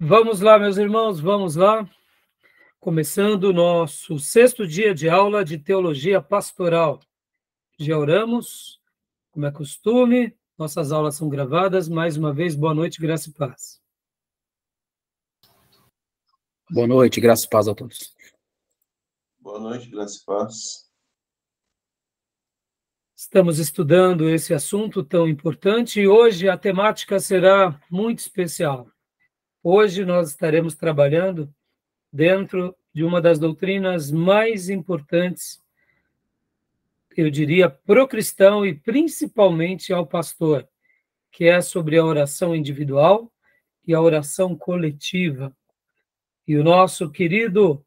Vamos lá, meus irmãos, vamos lá. Começando o nosso 6º dia de aula de Teologia Pastoral. Já oramos, como é costume, nossas aulas são gravadas. Mais uma vez, boa noite, graça e paz. Boa noite, graça e paz a todos. Boa noite, graça e paz. Estamos estudando esse assunto tão importante e hoje a temática será muito especial. Hoje nós estaremos trabalhando dentro de uma das doutrinas mais importantes, eu diria, pro cristão e principalmente ao pastor, que é sobre a oração individual e a oração coletiva. E o nosso querido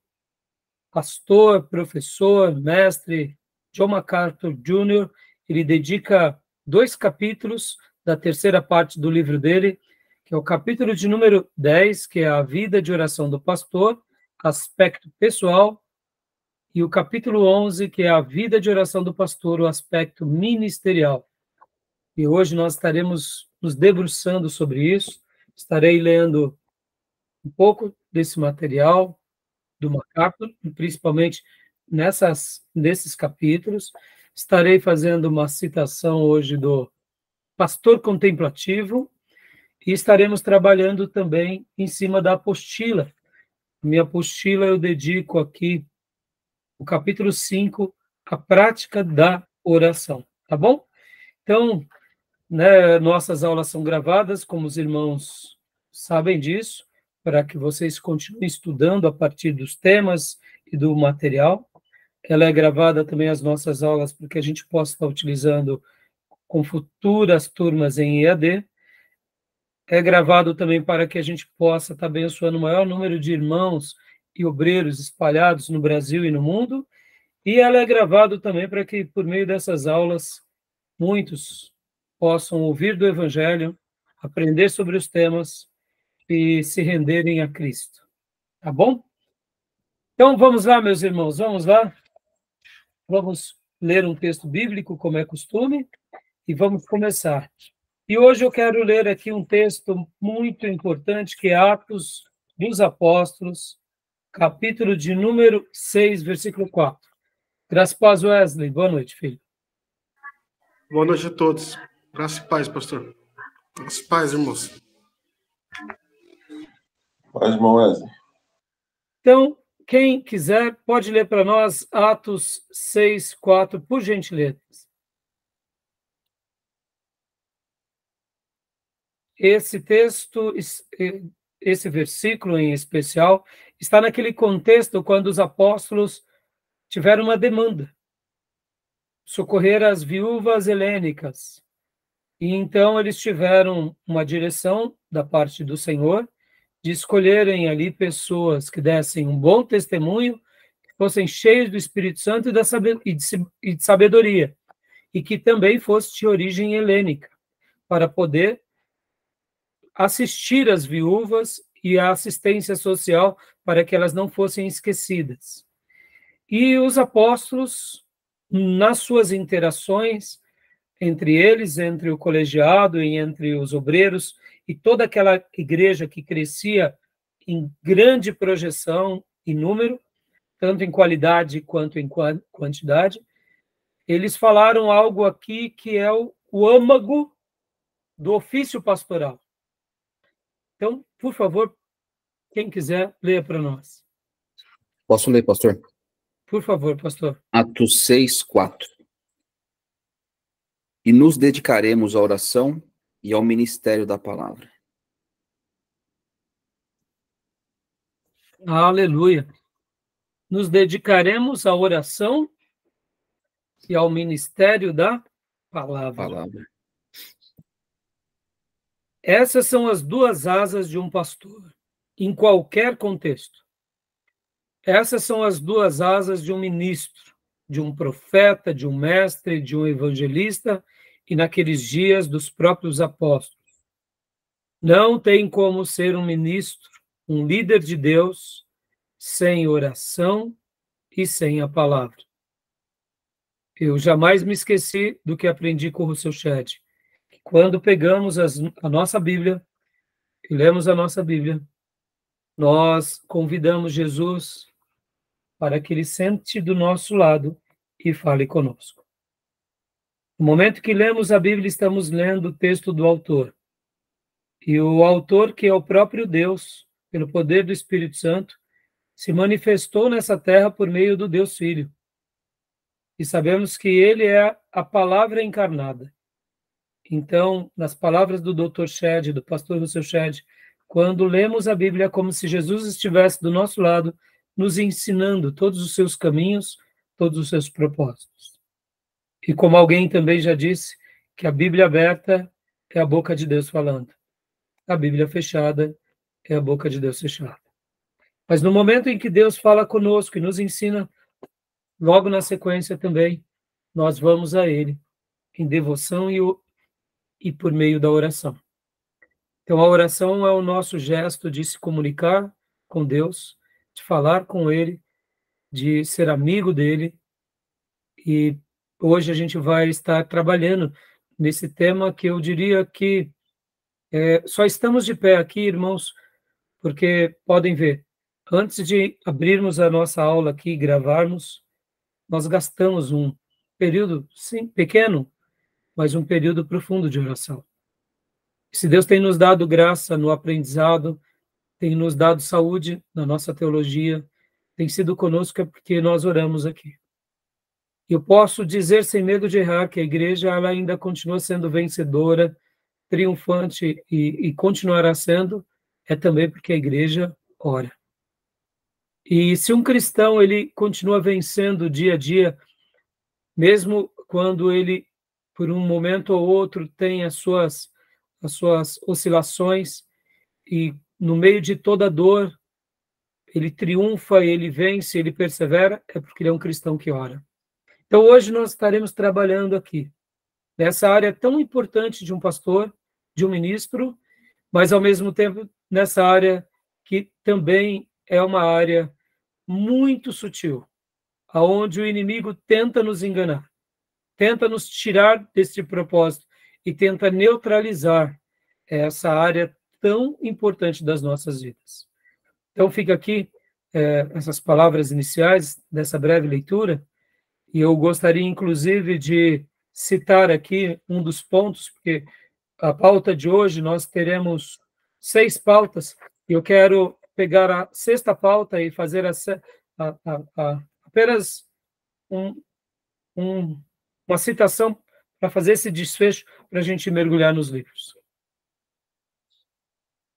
pastor, professor, mestre John MacArthur Jr., ele dedica 2 capítulos da 3ª parte do livro dele, que é o capítulo de número 10, que é a vida de oração do pastor, aspecto pessoal, e o capítulo 11, que é a vida de oração do pastor, o aspecto ministerial. E hoje nós estaremos nos debruçando sobre isso, estarei lendo um pouco desse material do MacArthur, principalmente nesses capítulos. Estarei fazendo uma citação hoje do Pastor Contemplativo e estaremos trabalhando também em cima da apostila. Minha apostila eu dedico aqui o capítulo 5, a prática da oração, tá bom? Então, nossas aulas são gravadas, como os irmãos sabem disso, para que vocês continuem estudando a partir dos temas e do material. Ela é gravada também as nossas aulas, porque a gente possa estar utilizando com futuras turmas em EAD. É gravado também para que a gente possa estar abençoando o maior número de irmãos e obreiros espalhados no Brasil e no mundo. E ela é gravada também para que, por meio dessas aulas, muitos possam ouvir do Evangelho, aprender sobre os temas e se renderem a Cristo. Tá bom? Então, vamos lá, meus irmãos, vamos lá. Vamos ler um texto bíblico, como é costume, e vamos começar. E hoje eu quero ler aqui um texto muito importante, que é Atos dos Apóstolos, capítulo de número 6, versículo 4. Graças e paz, Wesley. Boa noite, filho. Boa noite a todos. Graças e paz, pastor. Graças e paz, irmãos. Paz, irmão Wesley. Então, quem quiser, pode ler para nós Atos 6, 4, por gentileza. Esse texto, esse versículo em especial, está naquele contexto quando os apóstolos tiveram uma demanda, socorrer as viúvas helênicas. E então eles tiveram uma direção da parte do Senhor de escolherem ali pessoas que dessem um bom testemunho, que fossem cheios do Espírito Santo e de sabedoria, e que também fosse de origem helênica, para poder assistir as viúvas e a assistência social para que elas não fossem esquecidas. E os apóstolos, nas suas interações entre eles, entre o colegiado e entre os obreiros, e toda aquela igreja que crescia em grande projeção e número, tanto em qualidade quanto em quantidade, eles falaram algo aqui que é o âmago do ofício pastoral. Então, por favor, quem quiser, leia para nós. Posso ler, pastor? Por favor, pastor. Atos 6, 4. E nos dedicaremos à oração e ao ministério da palavra. Aleluia. Nos dedicaremos à oração e ao ministério da palavra. Essas são as 2 asas de um pastor, em qualquer contexto. Essas são as 2 asas de um ministro, de um profeta, de um mestre, de um evangelista, e naqueles dias dos próprios apóstolos. Não tem como ser um ministro, um líder de Deus, sem oração e sem a palavra. Eu jamais me esqueci do que aprendi com o Russell Shedd. Quando pegamos a nossa Bíblia e lemos a nossa Bíblia, nós convidamos Jesus para que ele sente do nosso lado e fale conosco. No momento que lemos a Bíblia, estamos lendo o texto do autor. E o autor, que é o próprio Deus, pelo poder do Espírito Santo, se manifestou nessa terra por meio do Deus Filho. E sabemos que ele é a palavra encarnada. Então, nas palavras do Dr. Shedd, do pastor Russell Shedd, quando lemos a Bíblia, é como se Jesus estivesse do nosso lado, nos ensinando todos os seus caminhos, todos os seus propósitos. E como alguém também já disse, que a Bíblia aberta é a boca de Deus falando. A Bíblia fechada é a boca de Deus fechada. Mas no momento em que Deus fala conosco e nos ensina, logo na sequência também, nós vamos a Ele em devoção e por meio da oração. Então, a oração é o nosso gesto de se comunicar com Deus, de falar com Ele, de ser amigo dEle. E hoje a gente vai estar trabalhando nesse tema que eu diria que só estamos de pé aqui, irmãos, porque podem ver, antes de abrirmos a nossa aula aqui e gravarmos, nós gastamos um período, sim, pequeno, mas um período profundo de oração. Se Deus tem nos dado graça no aprendizado, tem nos dado saúde na nossa teologia, tem sido conosco é porque nós oramos aqui. Eu posso dizer sem medo de errar que a igreja ela ainda continua sendo vencedora, triunfante e continuará sendo, é também porque a igreja ora. E se um cristão ele continua vencendo dia a dia, mesmo quando ele, por um momento ou outro, tem as suas oscilações, e no meio de toda dor, ele triunfa, ele vence, ele persevera, é porque ele é um cristão que ora. Então, hoje nós estaremos trabalhando aqui, nessa área tão importante de um pastor, de um ministro, mas, ao mesmo tempo, nessa área que também é uma área muito sutil, aonde o inimigo tenta nos enganar, tenta nos tirar desse propósito e tenta neutralizar essa área tão importante das nossas vidas. Então, fica aqui essas palavras iniciais dessa breve leitura, e eu gostaria, inclusive, de citar aqui um dos pontos, porque a pauta de hoje nós teremos 6 pautas, e eu quero pegar a 6ª pauta e fazer apenas uma citação para fazer esse desfecho, para a gente mergulhar nos livros.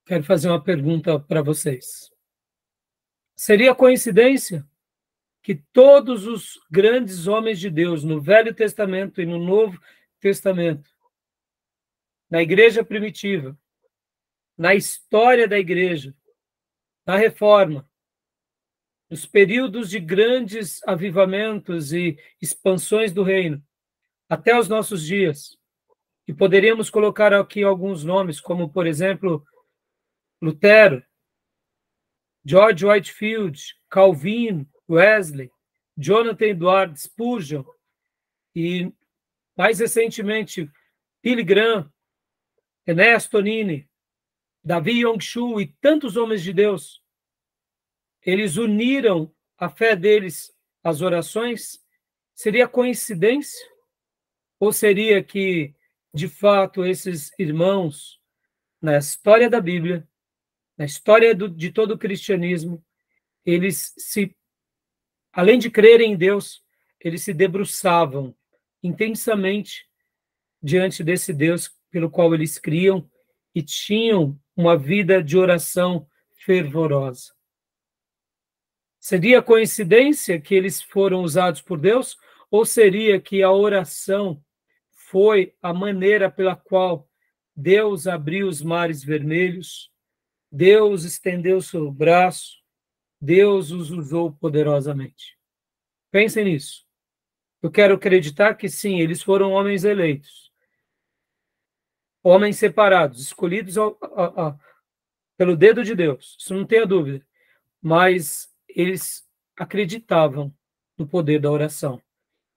Quero fazer uma pergunta para vocês. Seria coincidência que todos os grandes homens de Deus, no Velho Testamento e no Novo Testamento, na igreja primitiva, na história da igreja, na Reforma, nos períodos de grandes avivamentos e expansões do reino, até os nossos dias, e poderíamos colocar aqui alguns nomes, como, por exemplo, Lutero, George Whitefield, Calvin, Wesley, Jonathan Edwards, Spurgeon, e, mais recentemente, Billy Graham, Ernesto Nini, Davi Yong-Shu e tantos homens de Deus. Eles uniram a fé deles às orações. Seria coincidência? Ou seria que, de fato, esses irmãos, na história da Bíblia, na história de todo o cristianismo, eles além de crerem em Deus, eles se debruçavam intensamente diante desse Deus pelo qual eles criam e tinham uma vida de oração fervorosa. Seria coincidência que eles foram usados por Deus, ou seria que a oração foi a maneira pela qual Deus abriu os mares vermelhos, Deus estendeu seu braço, Deus os usou poderosamente? Pensem nisso. Eu quero acreditar que sim, eles foram homens eleitos, homens separados, escolhidos pelo dedo de Deus, isso não tenha dúvida, mas eles acreditavam no poder da oração.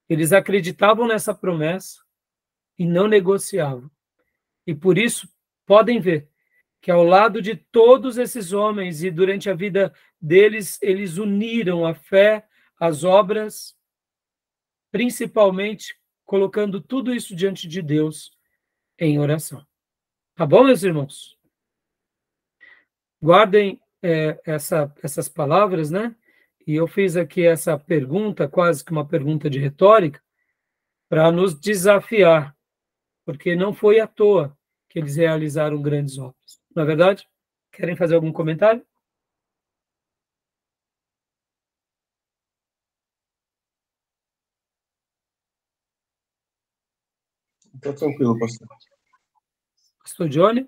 Eles acreditavam nessa promessa e não negociavam. E por isso, podem ver que ao lado de todos esses homens e durante a vida deles, eles uniram a fé, as obras, principalmente colocando tudo isso diante de Deus em oração. Tá bom, meus irmãos? Guardem essas palavras, né? E eu fiz aqui essa pergunta, quase que uma pergunta de retórica, para nos desafiar, porque não foi à toa que eles realizaram grandes obras. Não é verdade? Querem fazer algum comentário? Tá tranquilo, pastor. Pastor Johnny?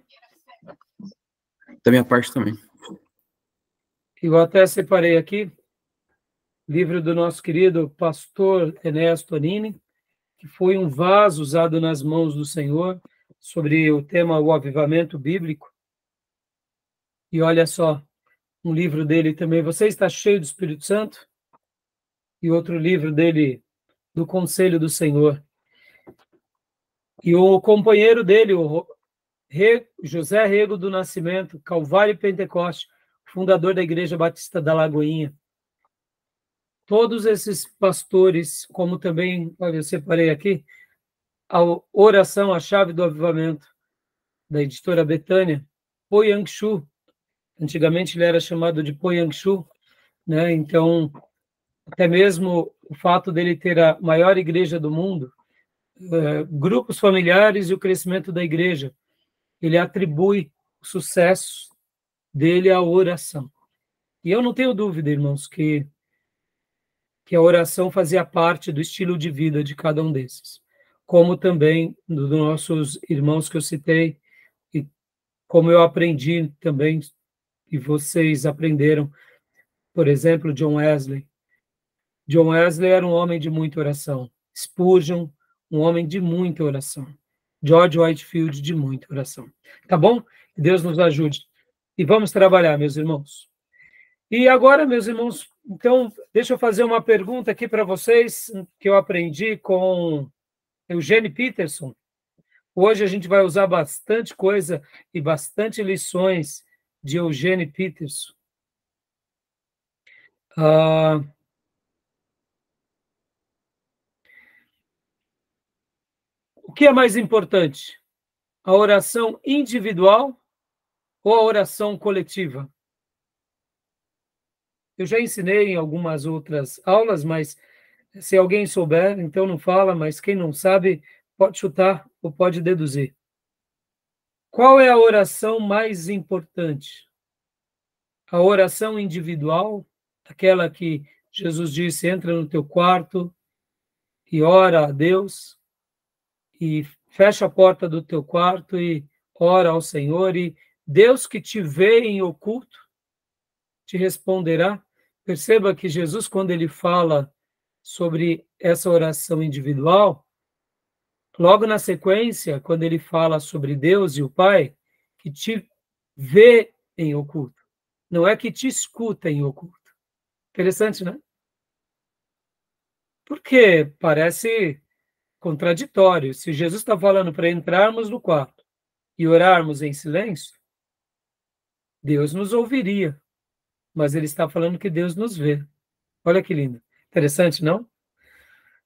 Da minha parte também. Eu até separei aqui livro do nosso querido pastor Enéas Tonini, que foi um vaso usado nas mãos do Senhor, sobre o tema o avivamento bíblico. E olha só, um livro dele também, Você Está Cheio do Espírito Santo? E outro livro dele, Do Conselho do Senhor. E o companheiro dele, o José Rego do Nascimento, Calvário e Pentecoste, fundador da Igreja Batista da Lagoinha. Todos esses pastores, como também, olha, eu separei aqui, a oração, a chave do avivamento, da editora Betânia, Po Yang-Shu. Antigamente ele era chamado de Po Yang-Shu, né? Então, até mesmo o fato dele ter a maior igreja do mundo, grupos familiares e o crescimento da igreja, ele atribui o sucesso dele à oração. E eu não tenho dúvida, irmãos, que a oração fazia parte do estilo de vida de cada um desses, como também dos nossos irmãos que eu citei, e como eu aprendi também, e vocês aprenderam, por exemplo, John Wesley. John Wesley era um homem de muita oração. Spurgeon, um homem de muita oração. George Whitefield, de muita oração. Tá bom? Que Deus nos ajude. E vamos trabalhar, meus irmãos. E agora, meus irmãos, então, deixa eu fazer uma pergunta aqui para vocês, que eu aprendi com Eugene Peterson. Hoje a gente vai usar bastante coisa e bastante lições de Eugene Peterson. O que é mais importante? A oração individual ou a oração coletiva? Eu já ensinei em algumas outras aulas, mas se alguém souber, então não fala, mas quem não sabe pode chutar ou pode deduzir. Qual é a oração mais importante? A oração individual, aquela que Jesus disse, entra no teu quarto e ora a Deus, e fecha a porta do teu quarto e ora ao Senhor, e Deus que te vê em oculto te responderá. Perceba que Jesus, quando ele fala sobre essa oração individual, logo na sequência, quando ele fala sobre Deus e o Pai, que te vê em oculto, não é que te escuta em oculto. Interessante, né? Porque parece contraditório. Se Jesus está falando para entrarmos no quarto e orarmos em silêncio, Deus nos ouviria. Mas ele está falando que Deus nos vê. Olha que lindo. Interessante, não?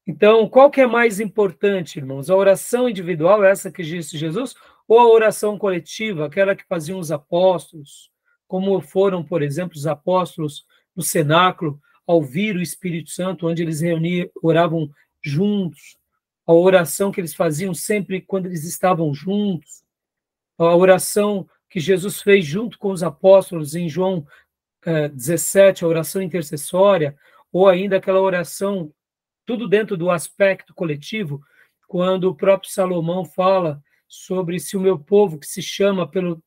Então, qual que é mais importante, irmãos? A oração individual, essa que disse Jesus, ou a oração coletiva, aquela que faziam os apóstolos, como foram, por exemplo, os apóstolos no cenáculo, ao ouvir o Espírito Santo, onde eles reuniam, oravam juntos, a oração que eles faziam sempre quando eles estavam juntos, a oração que Jesus fez junto com os apóstolos em João 17, a oração intercessória, ou ainda aquela oração, tudo dentro do aspecto coletivo, quando o próprio Salomão fala sobre se o meu povo, que se chama pelo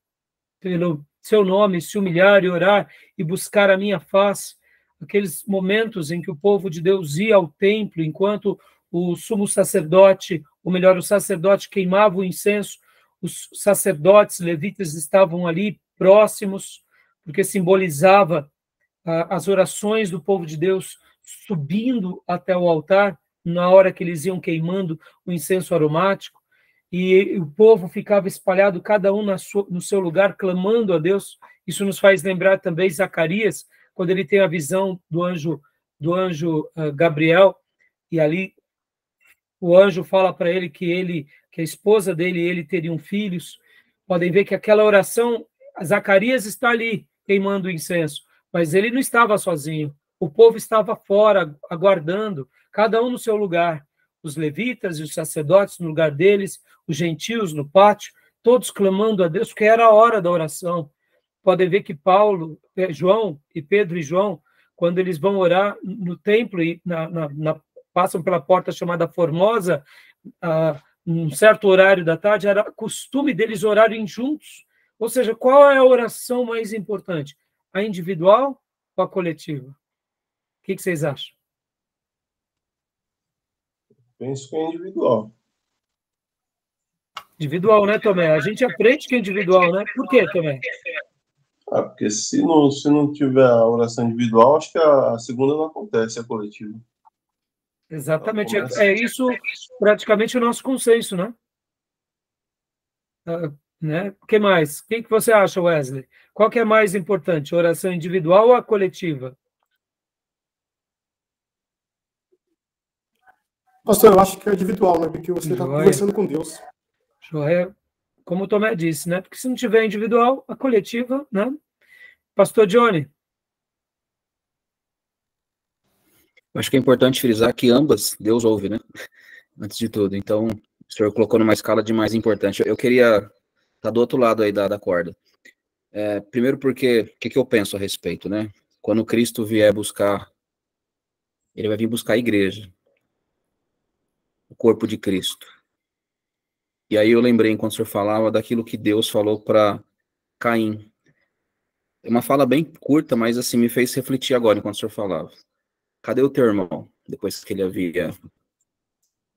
seu nome, se humilhar e orar e buscar a minha face, aqueles momentos em que o povo de Deus ia ao templo, enquanto o sumo sacerdote, ou melhor, o sacerdote queimava o incenso, os sacerdotes levitas estavam ali próximos, porque simbolizava as orações do povo de Deus subindo até o altar, na hora que eles iam queimando o incenso aromático. e o povo ficava espalhado, cada um no seu lugar, clamando a Deus. Isso nos faz lembrar também Zacarias, quando ele tem a visão do anjo Gabriel, e ali o anjo fala para ele que a esposa dele e ele teriam filhos. Podem ver que aquela oração, Zacarias está ali queimando o incenso, mas ele não estava sozinho. O povo estava fora, aguardando, cada um no seu lugar. Os levitas e os sacerdotes no lugar deles, os gentios no pátio, todos clamando a Deus, porque era a hora da oração. Podem ver que João e Pedro e João, quando eles vão orar no templo e passam pela porta chamada Formosa, num certo horário da tarde, era costume deles orarem juntos. Ou seja, qual é a oração mais importante? A individual ou a coletiva? O que vocês acham? Penso que é individual. Individual, né, Tomé? A gente aprende que é individual, né? Por quê, Tomé? Porque se não tiver a oração individual, acho que a segunda não acontece, a coletiva. Exatamente. É isso praticamente o nosso consenso, né? Né? O que mais? O que você acha, Wesley? Qual que é mais importante, a oração individual ou a coletiva? Pastor, eu acho que é individual, né? Porque você está conversando com Deus. Joia. Como o Tomé disse, né? Porque se não tiver individual, a coletiva, né? Pastor Johnny. Acho que é importante frisar que ambas Deus ouve, né? Antes de tudo. Então, o senhor colocou numa escala de mais importante. Eu queria estar do outro lado aí da corda. Primeiro porque, o que eu penso a respeito, né? Quando Cristo vier buscar, ele vai vir buscar a igreja, o corpo de Cristo. E aí eu lembrei, enquanto o senhor falava, daquilo que Deus falou para Caim. É uma fala bem curta, mas assim, me fez refletir agora, enquanto o senhor falava. Cadê o teu irmão? Depois que ele havia...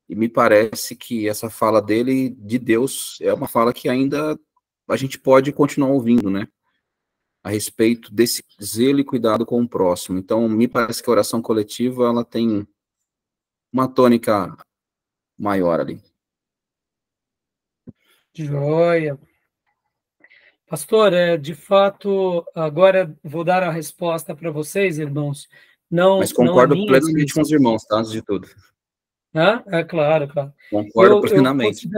E me parece que essa fala dele, de Deus, é uma fala que ainda a gente pode continuar ouvindo, né? A respeito desse zelo e cuidado com o próximo. Então, me parece que a oração coletiva, ela tem uma tônica maior ali. Joia. Pastor, de fato, agora vou dar a resposta para vocês, irmãos. Mas Não é concordo minha plenamente com os irmãos, tá? Antes de tudo. É claro, claro. Concordo plenamente.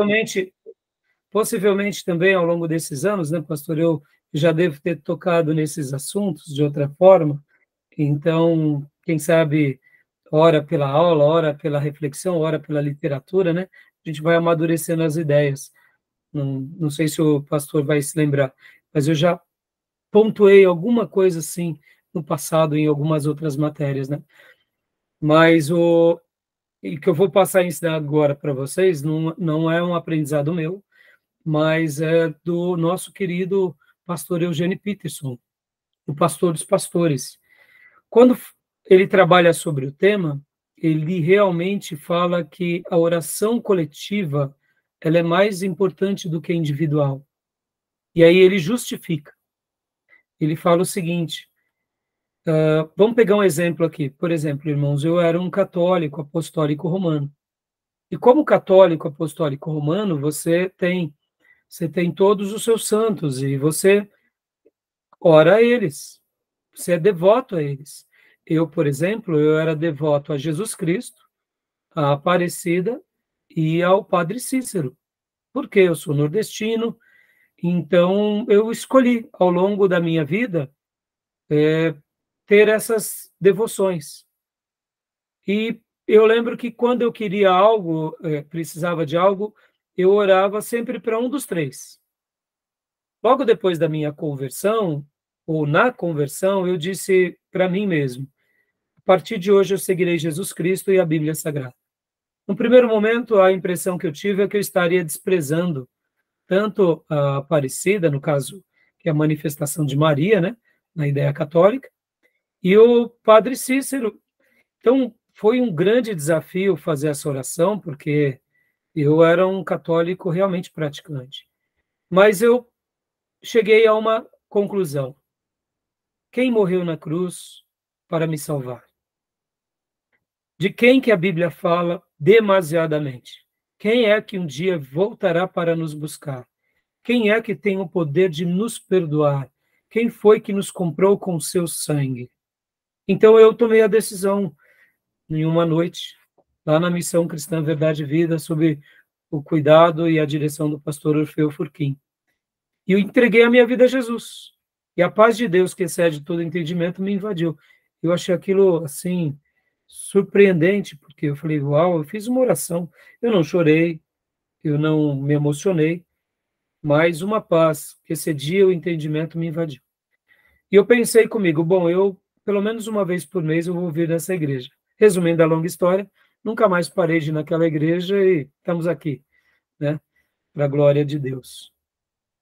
Possivelmente também ao longo desses anos, né, pastor, eu já devo ter tocado nesses assuntos de outra forma. Então, quem sabe, ora pela aula, ora pela reflexão, ora pela literatura, né? A gente vai amadurecendo as ideias. Não sei se o pastor vai se lembrar, mas eu já pontuei alguma coisa assim no passado em algumas outras matérias, né? Mas e que eu vou passar a ensinar agora para vocês não é um aprendizado meu, mas é do nosso querido pastor Eugênio Peterson, o pastor dos pastores. Quando ele trabalha sobre o tema, ele realmente fala que a oração coletiva ela é mais importante do que a individual. E aí ele justifica. Ele fala o seguinte, vamos pegar um exemplo aqui. Por exemplo, irmãos, eu era um católico apostólico romano. E como católico apostólico romano, você tem todos os seus santos e você ora a eles. Você é devoto a eles. Eu, por exemplo, eu era devoto a Jesus Cristo, à Aparecida e ao Padre Cícero, porque eu sou nordestino, então eu escolhi, ao longo da minha vida, ter essas devoções. E eu lembro que quando eu queria algo, precisava de algo, eu orava sempre para um dos três. Logo depois da minha conversão, ou na conversão, eu disse para mim mesmo, a partir de hoje eu seguirei Jesus Cristo e a Bíblia Sagrada. No primeiro momento, a impressão que eu tive é que eu estaria desprezando tanto a Aparecida, no caso, que é a manifestação de Maria, né, na ideia católica, e o Padre Cícero. Então, foi um grande desafio fazer essa oração, porque eu era um católico realmente praticante. Mas eu cheguei a uma conclusão. Quem morreu na cruz para me salvar? De quem que a Bíblia fala demasiadamente? Quem é que um dia voltará para nos buscar? Quem é que tem o poder de nos perdoar? Quem foi que nos comprou com o seu sangue? Então eu tomei a decisão em uma noite, lá na Missão Cristã Verdade e Vida, sob o cuidado e a direção do pastor Orfeu Furquim. E eu entreguei a minha vida a Jesus. E a paz de Deus, que excede todo entendimento, me invadiu. Eu achei aquilo, assim, surpreendente, porque eu falei, uau, eu fiz uma oração. Eu não chorei, eu não me emocionei, mas uma paz que excedia o entendimento me invadiu. E eu pensei comigo, bom, eu, pelo menos uma vez por mês, eu vou vir nessa igreja. Resumindo a longa história, nunca mais parei de ir naquela igreja e estamos aqui, né? Para a glória de Deus.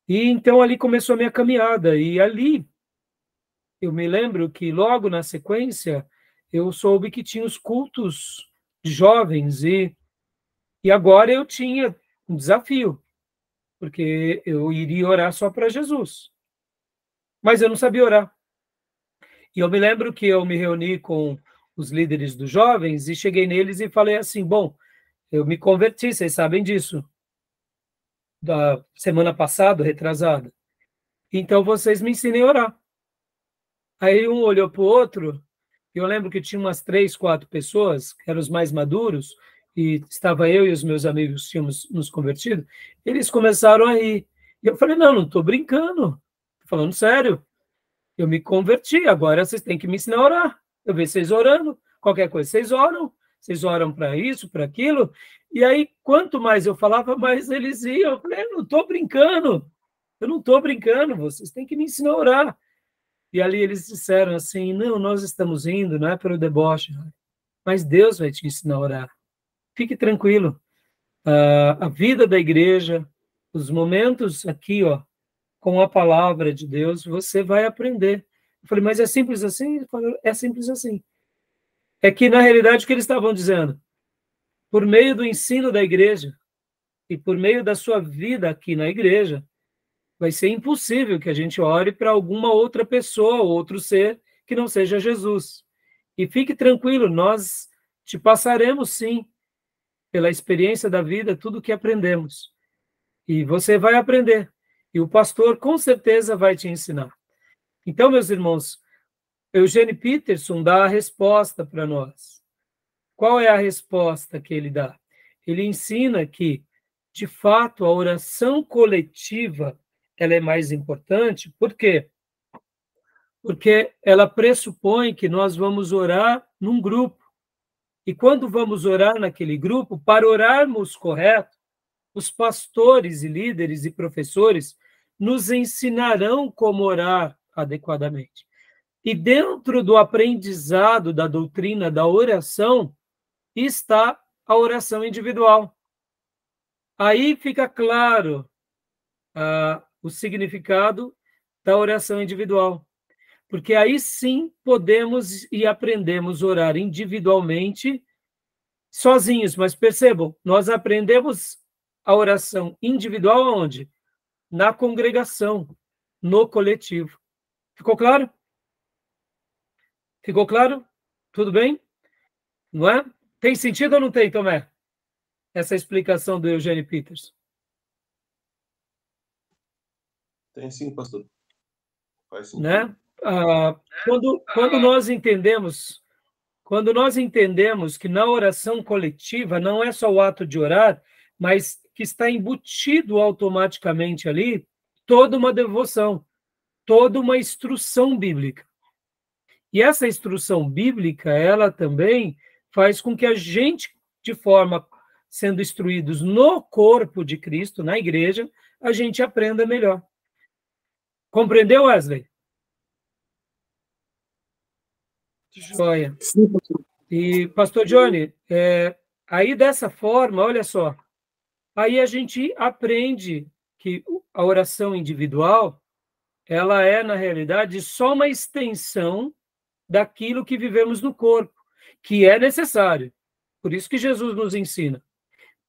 E então ali começou a minha caminhada, e ali eu me lembro que logo na sequência eu soube que tinha os cultos de jovens, e agora eu tinha um desafio, porque eu iria orar só para Jesus, mas eu não sabia orar. E eu me lembro que eu me reuni com os líderes dos jovens e cheguei neles e falei assim, bom, eu me converti, vocês sabem disso, da semana passada, retrasada. Então vocês me ensinem a orar. Aí um olhou para o outro, e eu lembro que tinha umas 3, 4 pessoas, que eram os mais maduros, e estava eu e os meus amigos que tínhamos nos convertido, eles começaram a rir. E eu falei, não estou brincando, estou falando sério. Eu me converti, agora vocês têm que me ensinar a orar. Eu vejo vocês orando, qualquer coisa vocês oram para isso, para aquilo. E aí, quanto mais eu falava, mais eles iam. Eu falei, eu não estou brincando, vocês têm que me ensinar a orar. E ali eles disseram assim, não, nós estamos indo, não é pelo deboche, mas Deus vai te ensinar a orar. Fique tranquilo. A vida da igreja, os momentos aqui, ó, com a palavra de Deus, você vai aprender. Eu falei, mas é simples assim? Ele falou, é simples assim. É que, na realidade, o que eles estavam dizendo? Por meio do ensino da igreja e por meio da sua vida aqui na igreja, vai ser impossível que a gente ore para alguma outra pessoa, outro ser, que não seja Jesus. E fique tranquilo, nós te passaremos, sim, pela experiência da vida, tudo o que aprendemos. E você vai aprender. E o pastor, com certeza, vai te ensinar. Então, meus irmãos, Eugene Peterson dá a resposta para nós. Qual é a resposta que ele dá? Ele ensina que, de fato, a oração coletiva ela é mais importante. Por quê? Porque ela pressupõe que nós vamos orar num grupo. E quando vamos orar naquele grupo, para orarmos correto, os pastores e líderes e professores nos ensinarão como orar adequadamente. E dentro do aprendizado da doutrina da oração está a oração individual. Aí fica claro o significado da oração individual, porque aí sim podemos e aprendemos a orar individualmente, sozinhos, mas percebam, nós aprendemos a oração individual aonde? Na congregação, no coletivo. Ficou claro? Ficou claro? Tudo bem? Não é? Tem sentido ou não tem, Tomé? Essa explicação do Eugene Peterson. Tem sim, pastor. Faz sentido. Né? Quando nós entendemos que na oração coletiva não é só o ato de orar, mas que está embutido automaticamente ali toda uma devoção, toda uma instrução bíblica. E essa instrução bíblica, ela também faz com que a gente, de forma sendo instruídos no corpo de Cristo, na igreja, a gente aprenda melhor. Compreendeu, Wesley? Joia. E, pastor Johnny, aí dessa forma, olha só, aí a gente aprende que a oração individual, ela é, na realidade, só uma extensão daquilo que vivemos no corpo, que é necessário. Por isso que Jesus nos ensina.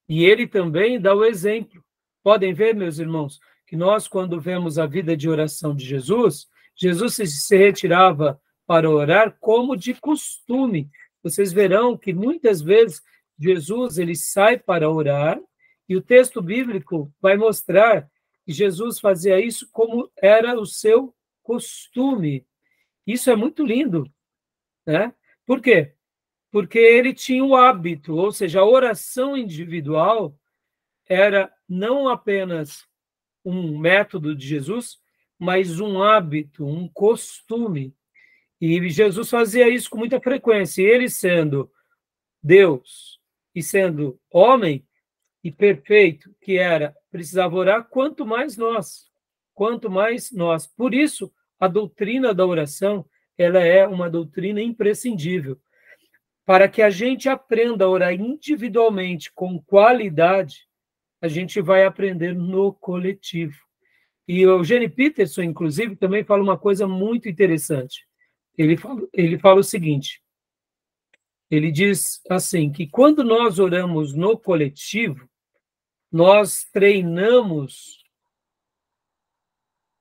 E ele também dá o exemplo. Podem ver, meus irmãos, que nós, quando vemos a vida de oração de Jesus, Jesus se retirava para orar como de costume. Vocês verão que muitas vezes Jesus ele sai para orar E o texto bíblico vai mostrar que Jesus fazia isso como era o seu costume. Isso é muito lindo, né? Por quê? Porque ele tinha o hábito, ou seja, a oração individual era não apenas um método de Jesus, mas um hábito, um costume. E Jesus fazia isso com muita frequência. E ele sendo Deus e sendo homem e perfeito que era, precisava orar, quanto mais nós. Quanto mais nós. Por isso, a doutrina da oração, ela é uma doutrina imprescindível. Para que a gente aprenda a orar individualmente, com qualidade, a gente vai aprender no coletivo. E o Eugene Peterson, inclusive, também fala uma coisa muito interessante. Ele fala o seguinte, ele diz assim, que quando nós oramos no coletivo, nós treinamos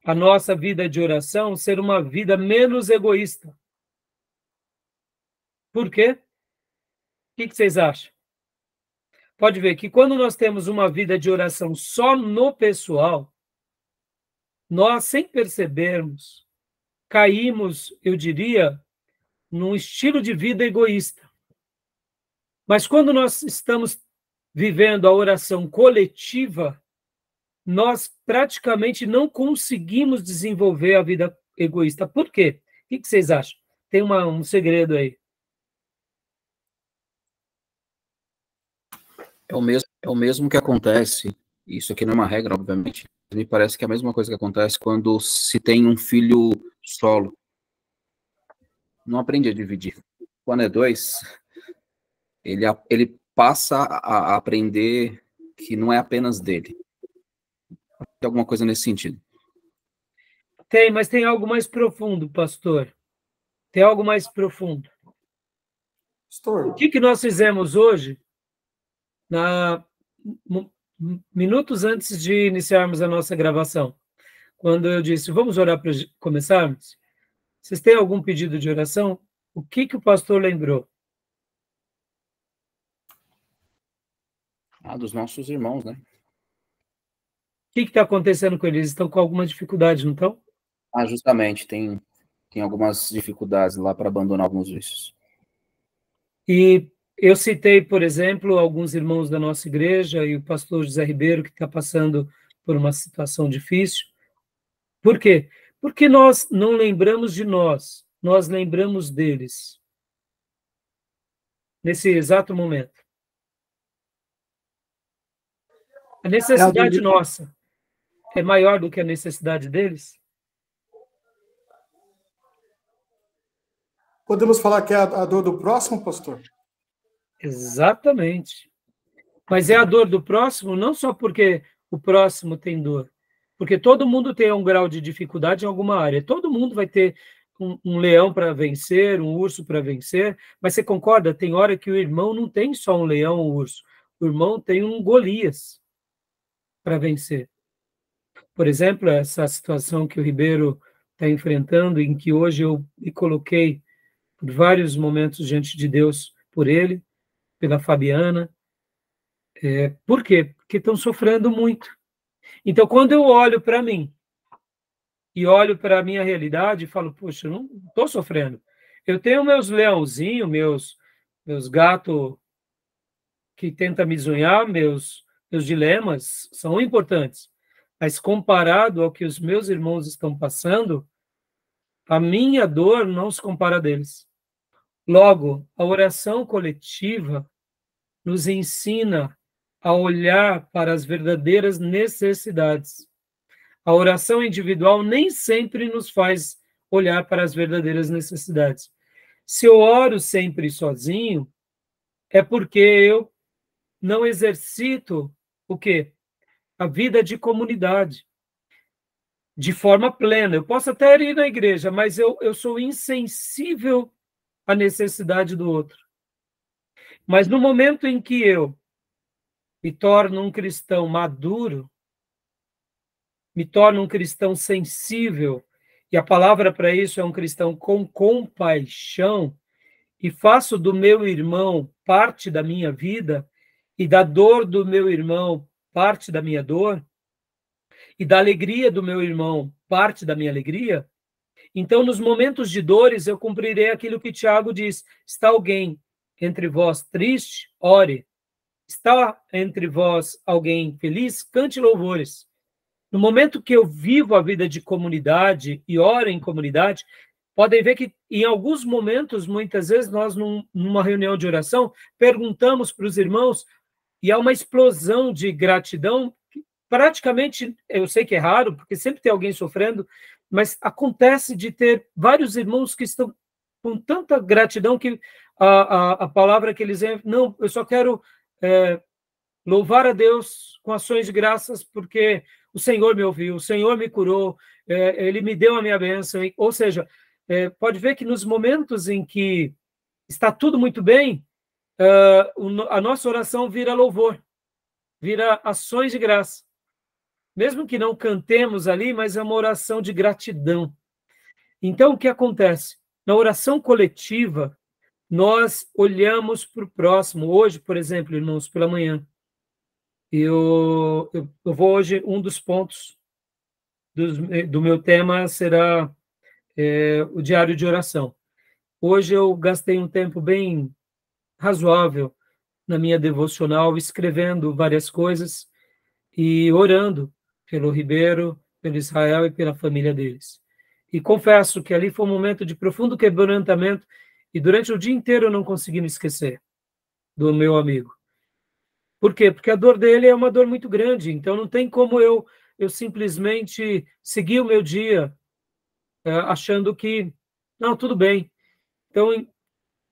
a nossa vida de oração ser uma vida menos egoísta. Por quê? O que vocês acham? Pode ver que quando nós temos uma vida de oração só no pessoal, nós, sem percebermos, caímos, eu diria, num estilo de vida egoísta. Mas quando nós estamos vivendo a oração coletiva, nós praticamente não conseguimos desenvolver a vida egoísta. Por quê? O que vocês acham? Tem um segredo aí. É o mesmo que acontece, isso aqui não é uma regra, obviamente, me parece que é a mesma coisa que acontece quando se tem um filho solo. Não aprende a dividir. Quando é dois, ele passa a aprender que não é apenas dele. Tem alguma coisa nesse sentido. Tem, mas tem algo mais profundo, pastor. Tem algo mais profundo. Pastor. O que nós fizemos hoje, minutos antes de iniciarmos a nossa gravação? Quando eu disse, vamos orar para começarmos? Vocês têm algum pedido de oração? O que o pastor lembrou? Dos nossos irmãos, né? O que está acontecendo com eles? Eles estão com alguma dificuldade, não estão? Justamente, tem algumas dificuldades lá para abandonar alguns vícios. E eu citei, por exemplo, alguns irmãos da nossa igreja e o pastor José Ribeiro, que está passando por uma situação difícil. Por quê? Porque nós não lembramos de nós lembramos deles. Nesse exato momento. A necessidade nossa é maior do que a necessidade deles? Podemos falar que é a dor do próximo, pastor? Exatamente. Mas é a dor do próximo não só porque o próximo tem dor, porque todo mundo tem um grau de dificuldade em alguma área. Todo mundo vai ter um leão para vencer, um urso para vencer, mas você concorda? Tem hora que o irmão não tem só um leão ou um urso, o irmão tem um Golias para vencer. Por exemplo, essa situação que o Ribeiro está enfrentando, em que hoje eu me coloquei por vários momentos diante de Deus, por ele, pela Fabiana. Por quê? Porque estão sofrendo muito. Então, quando eu olho para mim e olho para a minha realidade, falo, poxa, eu não estou sofrendo. Eu tenho meus leãozinhos, meus gatos que tentam me zunhar, meus dilemas são importantes. Mas comparado ao que os meus irmãos estão passando, a minha dor não se compara a deles. Logo, a oração coletiva nos ensina a olhar para as verdadeiras necessidades. A oração individual nem sempre nos faz olhar para as verdadeiras necessidades. Se eu oro sempre sozinho, é porque eu não exercito o quê? A vida de comunidade, de forma plena. Eu posso até ir na igreja, mas eu sou insensível à necessidade do outro. Mas no momento em que eu me torno um cristão maduro, me torno um cristão sensível, e a palavra para isso é um cristão com compaixão, e faço do meu irmão parte da minha vida, e da dor do meu irmão parte da minha dor, e da alegria do meu irmão, parte da minha alegria, então, nos momentos de dores, eu cumprirei aquilo que Tiago diz: está alguém entre vós triste? Ore. Está entre vós alguém feliz? Cante louvores. No momento que eu vivo a vida de comunidade e oro em comunidade, podem ver que em alguns momentos, muitas vezes, nós, numa reunião de oração, perguntamos para os irmãos e há uma explosão de gratidão. Praticamente, eu sei que é raro, porque sempre tem alguém sofrendo, mas acontece de ter vários irmãos que estão com tanta gratidão que a palavra que eles dizem, não, eu só quero louvar a Deus com ações de graças, porque o Senhor me ouviu, o Senhor me curou, Ele me deu a minha bênção. Ou seja, pode ver que nos momentos em que está tudo muito bem, a nossa oração vira louvor, vira ações de graça. Mesmo que não cantemos ali, mas é uma oração de gratidão. Então, o que acontece? Na oração coletiva, nós olhamos para o próximo. Hoje, por exemplo, irmãos, pela manhã, eu vou hoje, um dos pontos do meu tema será o diário de oração. Hoje eu gastei um tempo bem razoável na minha devocional, escrevendo várias coisas e orando pelo Ribeiro, pelo Israel e pela família deles. E confesso que ali foi um momento de profundo quebrantamento e durante o dia inteiro eu não consegui me esquecer do meu amigo. Por quê? Porque a dor dele é uma dor muito grande, então não tem como eu simplesmente seguir o meu dia achando que, não, tudo bem. Então,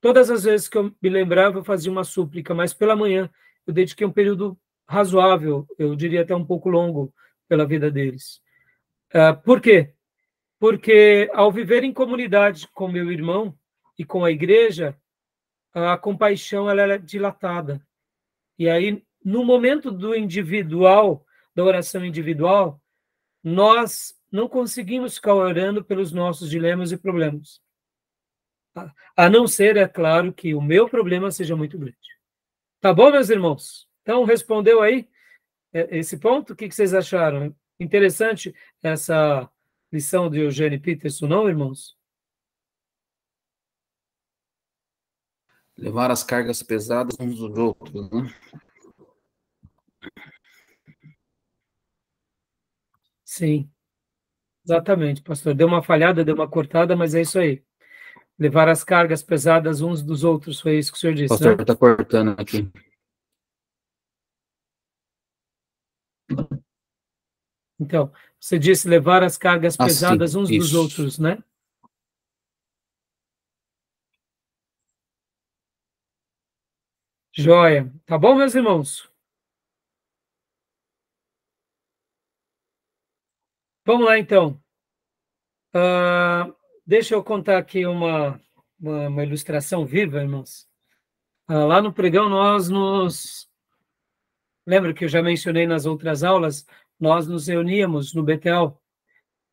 todas as vezes que eu me lembrava, eu fazia uma súplica, mas pela manhã eu dediquei um período razoável, eu diria até um pouco longo, pela vida deles. Por quê? Porque ao viver em comunidade com meu irmão e com a igreja, a compaixão ela é dilatada. E aí, no momento do individual, da oração individual, nós não conseguimos ficar orando pelos nossos dilemas e problemas. A não ser, é claro, que o meu problema seja muito grande. Tá bom, meus irmãos? Então, respondeu aí esse ponto? O que vocês acharam? Interessante essa lição de Eugene Peterson, não, irmãos? Levar as cargas pesadas uns dos outros, né? Sim, exatamente, pastor. Deu uma falhada, deu uma cortada, mas é isso aí. Levar as cargas pesadas uns dos outros, foi isso que o senhor disse, Pastor, né? está cortando aqui. Então, você disse levar as cargas pesadas sim, uns isso. dos outros, né? Joia. Tá bom, meus irmãos? Vamos lá, então. Deixa eu contar aqui uma ilustração viva, irmãos. Lá no pregão, lembra que eu já mencionei nas outras aulas, nós nos reuníamos no Betel,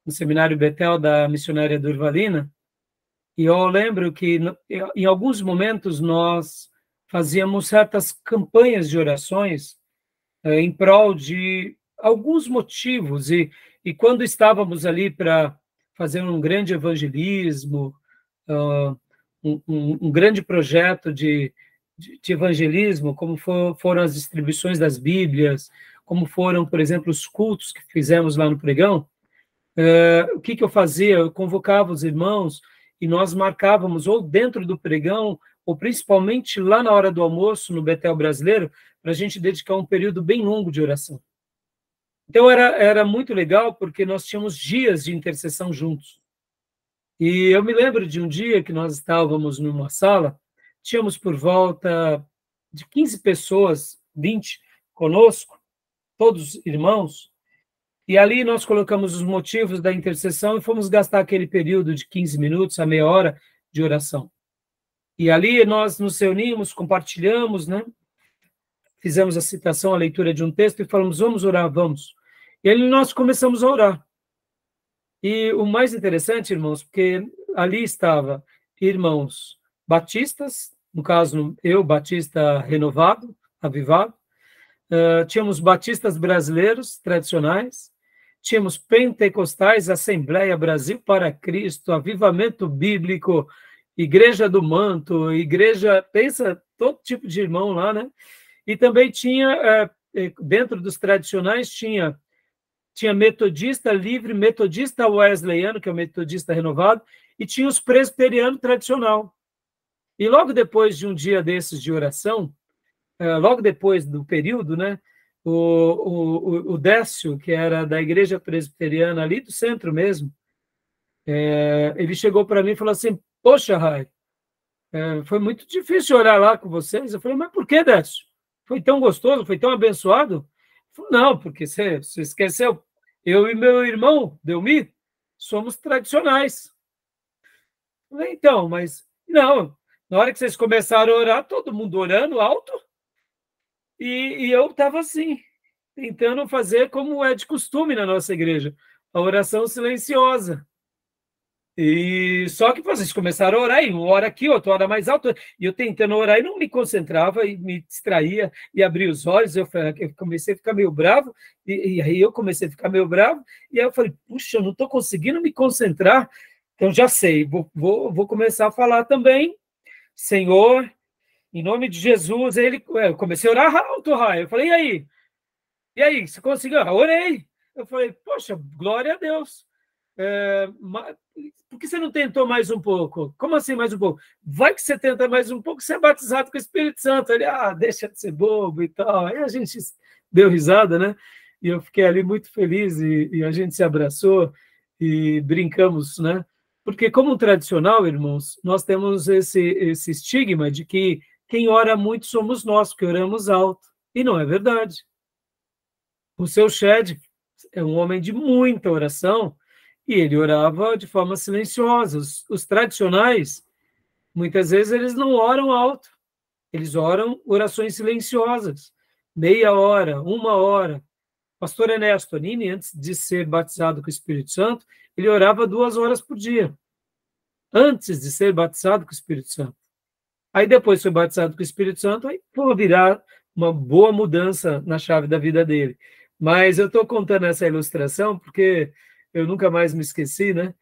no seminário Betel da missionária Durvalina, e eu lembro que em alguns momentos nós fazíamos certas campanhas de orações em prol de alguns motivos, e quando estávamos ali para fazer um grande evangelismo, um grande projeto de evangelismo, como foram as distribuições das Bíblias, como foram, por exemplo, os cultos que fizemos lá no pregão, o que eu fazia? Eu convocava os irmãos e nós marcávamos, ou dentro do pregão, ou principalmente lá na hora do almoço, no Betel Brasileiro, para a gente dedicar um período bem longo de oração. Então, era muito legal, porque nós tínhamos dias de intercessão juntos. E eu me lembro de um dia que nós estávamos numa sala, tínhamos por volta de 15 pessoas, 20 conosco, todos irmãos, e ali nós colocamos os motivos da intercessão e fomos gastar aquele período de 15 minutos a meia hora de oração. E ali nós nos reunimos, compartilhamos, né? Fizemos a citação, a leitura de um texto e falamos, vamos orar, vamos. E ali nós começamos a orar. E o mais interessante, irmãos, porque ali estava irmãos batistas, no caso eu, batista renovado, avivado, tínhamos batistas brasileiros tradicionais, tínhamos pentecostais, Assembleia Brasil para Cristo, Avivamento Bíblico, Igreja do Manto, igreja, pensa, todo tipo de irmão lá, né? E também tinha, dentro dos tradicionais, tinha metodista livre, metodista wesleyano, que é o metodista renovado, e tinha os presbiteriano tradicional. E logo depois de um dia desses de oração, logo depois do período, né, o Décio, que era da igreja presbiteriana ali do centro mesmo, ele chegou para mim e falou assim, poxa, Rai, foi muito difícil orar lá com vocês. Eu falei, mas por que, Décio? Foi tão gostoso, foi tão abençoado? Ele falou, não, porque você esqueceu, eu e meu irmão, Delmi, somos tradicionais. Eu falei, então, mas não, na hora que vocês começaram a orar, todo mundo orando alto, e eu estava assim, tentando fazer como é de costume na nossa igreja, a oração silenciosa. E só que vocês começaram a orar, e uma hora aqui, outra hora mais alta, e eu tentando orar e não me concentrava, e me distraía, e abria os olhos, eu comecei a ficar meio bravo, e aí eu comecei a ficar meio bravo, e aí eu falei, puxa, eu não estou conseguindo me concentrar, então já sei, vou começar a falar também, Senhor, em nome de Jesus, eu comecei a orar alto, Raio, eu falei, e aí, você conseguiu? Eu orei, eu falei, poxa, glória a Deus, por que você não tentou mais um pouco? Como assim mais um pouco? Vai que você tenta mais um pouco, você é batizado com o Espírito Santo. Ele, deixa de ser bobo e tal. Aí a gente deu risada, né? E eu fiquei ali muito feliz e a gente se abraçou e brincamos, né? Porque como tradicional, irmãos, nós temos esse estigma de que quem ora muito somos nós, que oramos alto. E não é verdade. O seu Shed é um homem de muita oração, e ele orava de forma silenciosa. Os tradicionais, muitas vezes, eles não oram alto. Eles oram orações silenciosas. Meia hora, 1 hora. Pastor Ernesto Anini, antes de ser batizado com o Espírito Santo, ele orava 2 horas por dia. Antes de ser batizado com o Espírito Santo. Aí depois foi batizado com o Espírito Santo, aí foi virar uma boa mudança na chave da vida dele. Mas eu estou contando essa ilustração porque eu nunca mais me esqueci, né,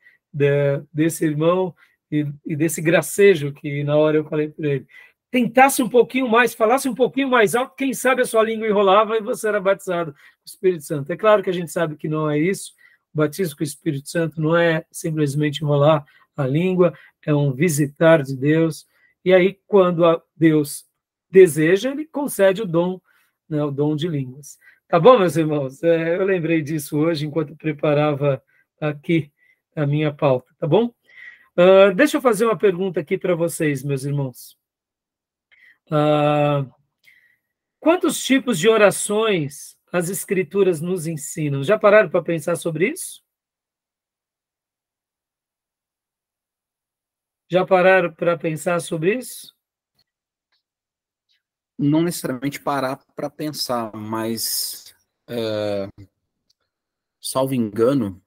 desse irmão e desse gracejo que na hora eu falei para ele. Tentasse um pouquinho mais, falasse um pouquinho mais alto, quem sabe a sua língua enrolava e você era batizado com o Espírito Santo. É claro que a gente sabe que não é isso. O batismo com o Espírito Santo não é simplesmente enrolar a língua, é um visitar de Deus. E aí, quando Deus deseja, ele concede o dom, né, o dom de línguas. Tá bom, meus irmãos? Eu lembrei disso hoje, enquanto preparava aqui a minha pauta, tá bom? Deixa eu fazer uma pergunta aqui para vocês, meus irmãos. Quantos tipos de orações as Escrituras nos ensinam? Já pararam para pensar sobre isso? Já pararam para pensar sobre isso? Não necessariamente parar para pensar, mas, salvo engano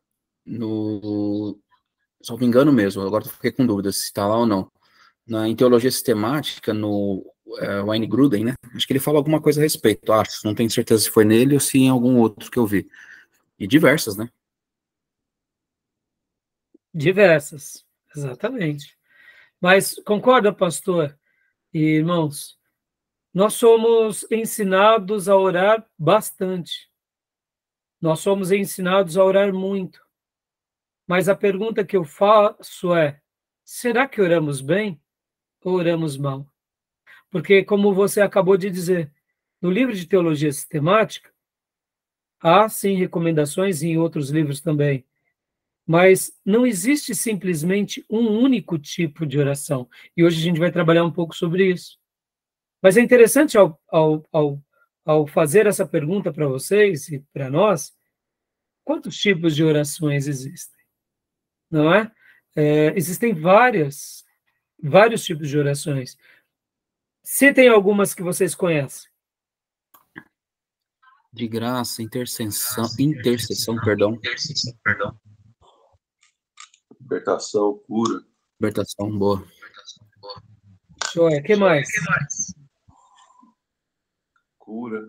mesmo, agora eu fiquei com dúvida se está lá ou não. Em teologia sistemática, no Wayne Grudem, né? Acho que ele fala alguma coisa a respeito, acho. Não tenho certeza se foi nele ou se em algum outro que eu vi. E diversas, né? Diversas, exatamente. Mas concorda, pastor e irmãos? Nós somos ensinados a orar bastante. Nós somos ensinados a orar muito. Mas a pergunta que eu faço é: será que oramos bem ou oramos mal? Porque, como você acabou de dizer, no livro de Teologia Sistemática, há sim recomendações e em outros livros também, mas não existe simplesmente um único tipo de oração. E hoje a gente vai trabalhar um pouco sobre isso. Mas é interessante, ao fazer essa pergunta para vocês e para nós, quantos tipos de orações existem? Não é? Existem vários tipos de orações. Citem algumas que vocês conhecem. De graça, intercessão, perdão. Libertação, cura. Libertação, boa. Joia, o que mais? Cura.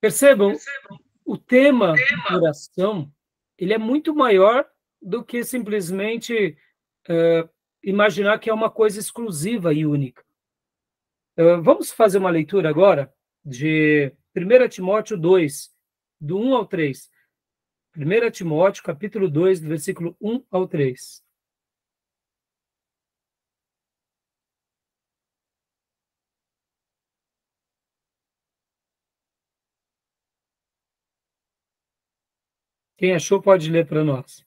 Percebam, o tema oração, ele é muito maior do que simplesmente imaginar que é uma coisa exclusiva e única. Vamos fazer uma leitura agora de 1 Timóteo 2, do 1 ao 3. 1 Timóteo, capítulo 2, do versículo 1 ao 3. Quem achou pode ler para nós.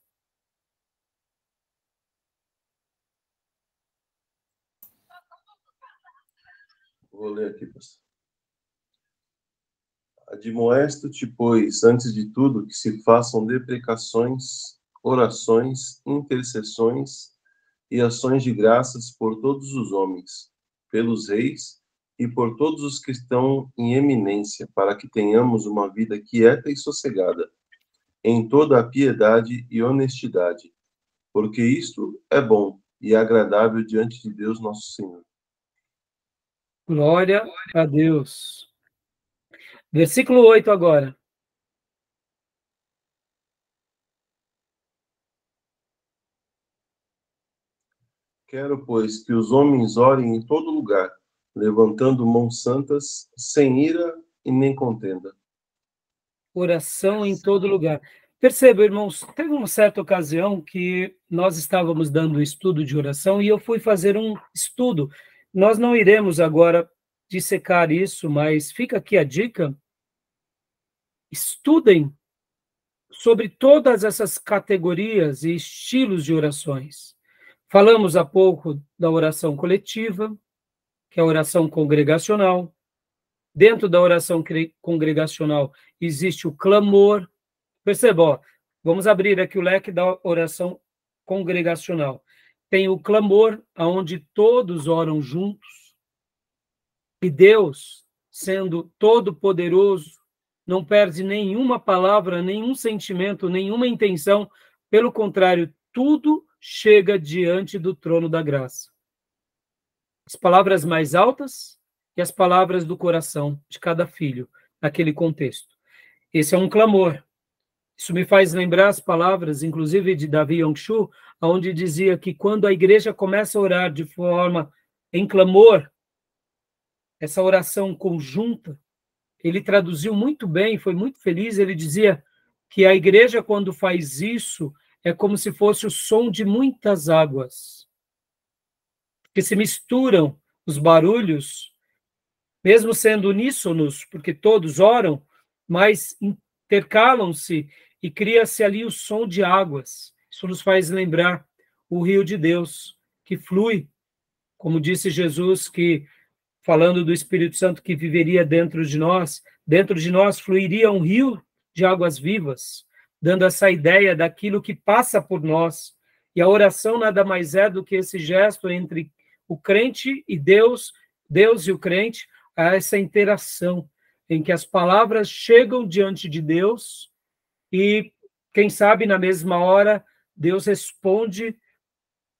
Vou ler aqui, pastor. Admoesto-te, pois, antes de tudo, que se façam deprecações, orações, intercessões e ações de graças por todos os homens, pelos reis e por todos os que estão em eminência, para que tenhamos uma vida quieta e sossegada, em toda a piedade e honestidade, porque isto é bom e agradável diante de Deus nosso Senhor. Glória a Deus. Versículo 8 agora. Quero, pois, que os homens orem em todo lugar, levantando mãos santas, sem ira e nem contenda. Oração em todo lugar. Perceba, irmãos, teve uma certa ocasião que nós estávamos dando estudo de oração e eu fui fazer um estudo. Nós não iremos agora dissecar isso, mas fica aqui a dica. Estudem sobre todas essas categorias e estilos de orações. Falamos há pouco da oração coletiva, que é a oração congregacional. Dentro da oração congregacional existe o clamor. Perceba, ó, vamos abrir aqui o leque da oração congregacional. Tem o clamor, onde todos oram juntos, e Deus, sendo todo-poderoso, não perde nenhuma palavra, nenhum sentimento, nenhuma intenção. Pelo contrário, tudo chega diante do trono da graça. As palavras mais altas e as palavras do coração de cada filho, naquele contexto. Esse é um clamor. Isso me faz lembrar as palavras, inclusive, de Davi Yongshu, onde dizia que quando a igreja começa a orar de forma em clamor, essa oração conjunta, ele traduziu muito bem, foi muito feliz, ele dizia que a igreja, quando faz isso, é como se fosse o som de muitas águas, que se misturam os barulhos, mesmo sendo uníssonos, porque todos oram, mas intercalam-se e cria-se ali o som de águas. Isso nos faz lembrar o rio de Deus, que flui, como disse Jesus, que falando do Espírito Santo que viveria dentro de nós fluiria um rio de águas vivas, dando essa ideia daquilo que passa por nós. E a oração nada mais é do que esse gesto entre o crente e Deus, Deus e o crente, a essa interação em que as palavras chegam diante de Deus e, quem sabe, na mesma hora, Deus responde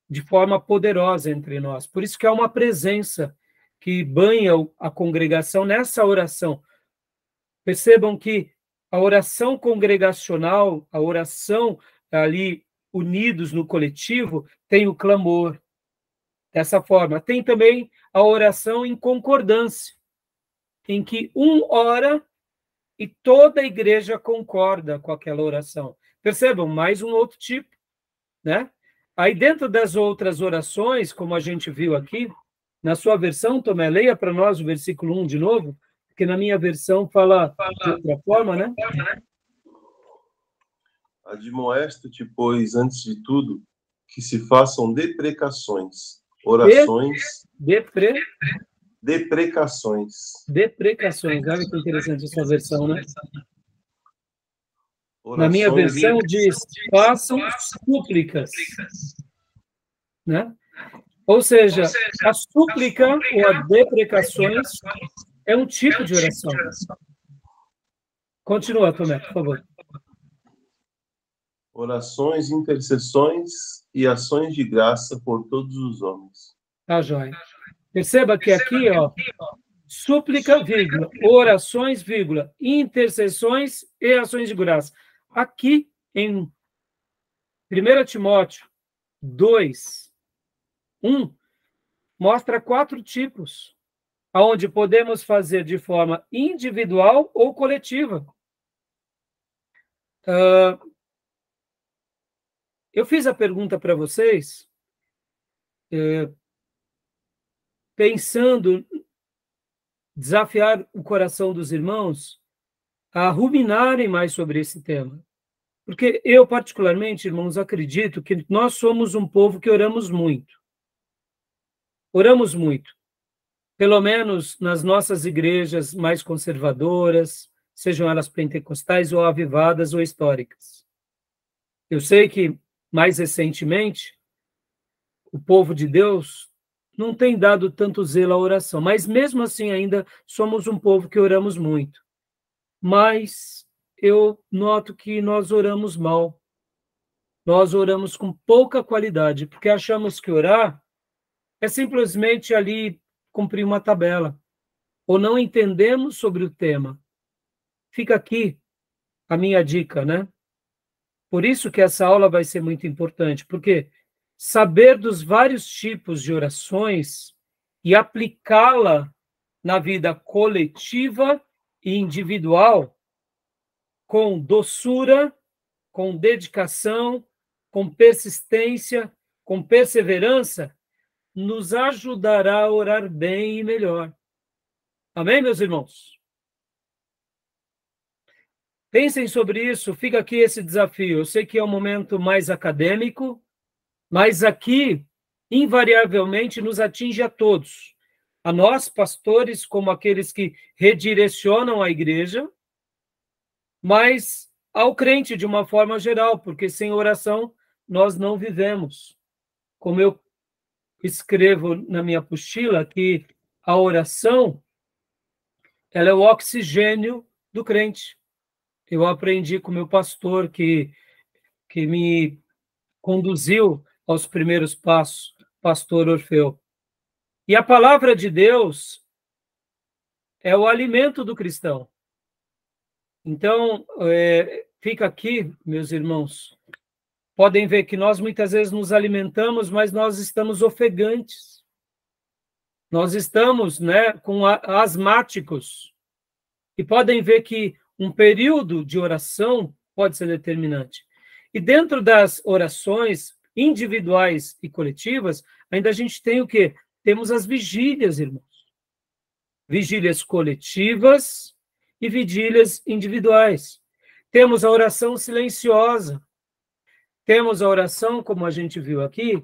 de forma poderosa entre nós. Por isso que há uma presença que banha a congregação nessa oração. Percebam que a oração congregacional, a oração ali unidos no coletivo, tem o clamor. Dessa forma, tem também a oração em concordância, em que um ora e toda a igreja concorda com aquela oração. Percebam, mais um outro tipo, né? Aí dentro das outras orações, como a gente viu aqui, na sua versão, Tomé, leia para nós o versículo 1 de novo, porque na minha versão fala de outra forma, né? Admoesto-te, pois, antes de tudo, que se façam deprecações, orações... Deprecações. Deprecações, olha que interessante essa versão, né? Orações, na minha versão diz, façam súplicas, né? Ou seja, a súplica ou a deprecações é um tipo de oração. Continua, Tomé, por favor. Orações, intercessões e ações de graça por todos os homens. Tá, joia. Perceba que aqui, ó, súplica, vírgula, orações, vírgula, intercessões e ações de graça. Aqui, em 1 Timóteo 2, 1, mostra 4 tipos, onde podemos fazer de forma individual ou coletiva. Eu fiz a pergunta para vocês, pensando desafiar o coração dos irmãos a ruminarem mais sobre esse tema. Porque eu, particularmente, irmãos, acredito que nós somos um povo que oramos muito. Oramos muito. Pelo menos nas nossas igrejas mais conservadoras, sejam elas pentecostais ou avivadas ou históricas. Eu sei que, mais recentemente, o povo de Deus não tem dado tanto zelo à oração, mas mesmo assim ainda somos um povo que oramos muito. Mas eu noto que nós oramos mal. Nós oramos com pouca qualidade, porque achamos que orar é simplesmente ali cumprir uma tabela, ou não entendemos sobre o tema. Fica aqui a minha dica, né? Por isso que essa aula vai ser muito importante, porque saber dos vários tipos de orações e aplicá-la na vida coletiva e individual, com doçura, com dedicação, com persistência, com perseverança, nos ajudará a orar bem e melhor. Amém, meus irmãos? Pensem sobre isso, fica aqui esse desafio. Eu sei que é um momento mais acadêmico, mas aqui, invariavelmente, nos atinge a todos. A nós, pastores, como aqueles que redirecionam a igreja, mas ao crente de uma forma geral, porque sem oração nós não vivemos. Como eu escrevo na minha apostila, que a oração ela é o oxigênio do crente. Eu aprendi com o meu pastor que me conduziu aos primeiros passos, pastor Orfeu. E a palavra de Deus é o alimento do cristão. Então, fica aqui, meus irmãos, podem ver que nós muitas vezes nos alimentamos, mas nós estamos ofegantes. Nós estamos, com asmáticos. E podem ver que um período de oração pode ser determinante. E dentro das orações individuais e coletivas, ainda a gente tem o quê? Temos as vigílias, irmãos. Vigílias coletivas e vigílias individuais. Temos a oração silenciosa. Temos a oração, como a gente viu aqui,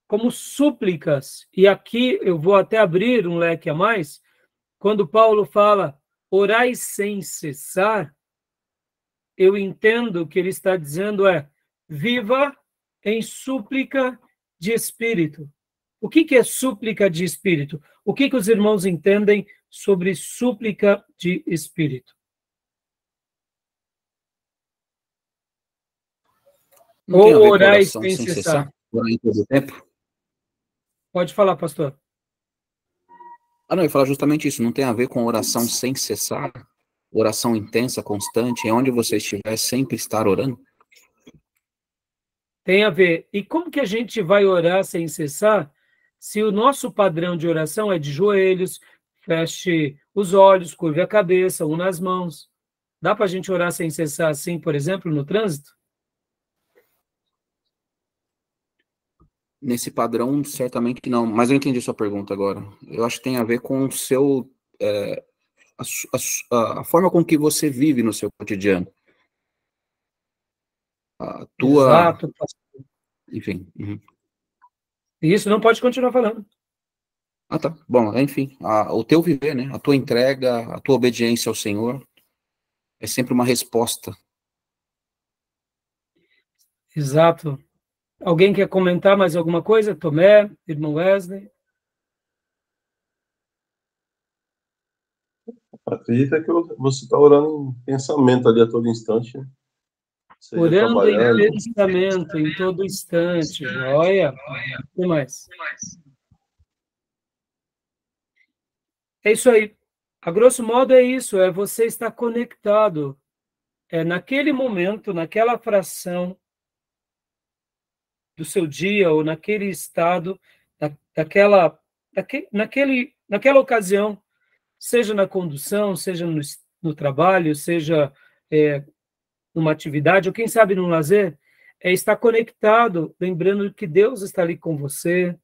como súplicas. E aqui eu vou até abrir um leque a mais. Quando Paulo fala orai sem cessar, eu entendo que ele está dizendo viva em súplica de espírito. O que é súplica de espírito? O que os irmãos entendem sobre súplica de espírito? Ou orai sem cessar? Orar em todo tempo? Pode falar, pastor. Não, eu ia falar justamente isso. Não tem a ver com oração sem cessar? Oração intensa, constante, em onde você estiver, sempre estar orando? Tem a ver. E como que a gente vai orar sem cessar se o nosso padrão de oração é de joelhos, feche os olhos, curve a cabeça, una as mãos? Dá para a gente orar sem cessar assim, por exemplo, no trânsito? Nesse padrão, certamente não. Mas eu entendi sua pergunta agora. Eu acho que tem a ver com o seu... a forma com que você vive no seu cotidiano. A tua... Exato. Enfim. Uhum. Isso, não pode continuar falando. Tá. Bom, enfim. O teu viver, né? A tua entrega, a tua obediência ao Senhor é sempre uma resposta. Exato. Alguém quer comentar mais alguma coisa? Tomé, irmão Wesley? Acredita que você está orando em pensamento ali a todo instante. Né? Orando em pensamento, em todo instante. Olha, o que mais? É isso aí. A grosso modo é isso, é você estar conectado. É naquele momento, naquela fração do seu dia, ou naquele estado, naquela ocasião, seja na condução, seja no trabalho, seja numa atividade, ou quem sabe num lazer, é estar conectado, lembrando que Deus está ali com você,